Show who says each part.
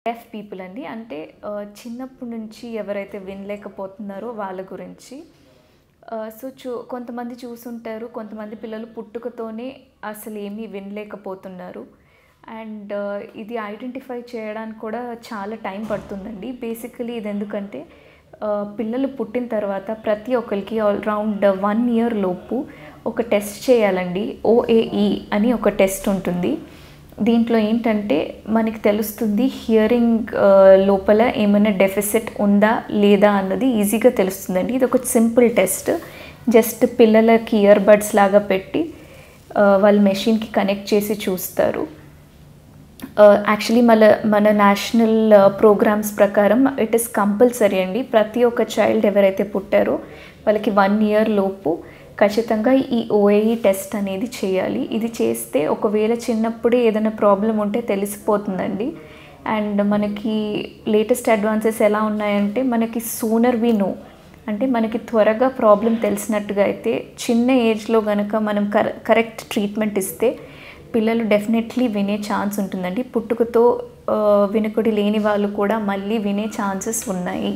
Speaker 1: డెఫ్ people అండి. అంటే చిన్నప్పటి నుంచి ఎవరైతే వినలేకపోతున్నారో వాళ్ళ గురించి. సో, కొంతమంది చూసుంటారు. కొంతమంది పిల్లలు పుట్టుకతోనే అసలేమీ వినలేకపోతున్నారు. అండ్ ఇది ఐడెంటిఫై చేయడానికి కూడా చాలా టైం పడుతుందండి. బేసికలీ ఇదెందుకంటే పిల్లలు పుట్టిన తర్వాత ప్రతి ఒక్కరికి అరౌండ్ 1 ఇయర్ లోపు ఒక టెస్ట్ చేయాలండి. ఓఏఈ అని ఒక టెస్ట్ ఉంటుంది. దీంట్లో ఏంటంటే మనకి తెలుస్తుంది హియరింగ్ లోపల ఏమైనా డెఫిసిట్ ఉందా లేదా అన్నది ఈజీగా తెలుస్తుందండి. ఇది ఒక సింపుల్ టెస్ట్. జస్ట్ పిల్లలకి ఇయర్ బడ్స్ లాగా పెట్టి వాళ్ళు మెషిన్కి కనెక్ట్ చేసి చూస్తారు. యాక్చువల్లీ మన నేషనల్ ప్రోగ్రామ్స్ ప్రకారం ఇట్ ఈస్ కంపల్సరీ అండి. ప్రతి ఒక్క చైల్డ్ ఎవరైతే పుట్టారో వాళ్ళకి 1 ఇయర్ లోపు ఖచ్చితంగా ఈ ఓఏఈ టెస్ట్ అనేది చేయాలి. ఇది చేస్తే ఒకవేళ చిన్నప్పుడే ఏదైనా ప్రాబ్లం ఉంటే తెలిసిపోతుందండి. అండ్ మనకి లేటెస్ట్ అడ్వాన్సెస్ ఎలా ఉన్నాయంటే మనకి సూనర్ వి నో, అంటే మనకి త్వరగా ప్రాబ్లం తెలిసినట్టుగా అయితే చిన్న ఏజ్లో కనుక మనం కరెక్ట్ ట్రీట్మెంట్ ఇస్తే పిల్లలు డెఫినెట్లీ వినే ఛాన్స్ ఉంటుందండి. పుట్టుకతో వినకుడి లేని వాళ్ళు కూడా మళ్ళీ వినే ఛాన్సెస్ ఉన్నాయి.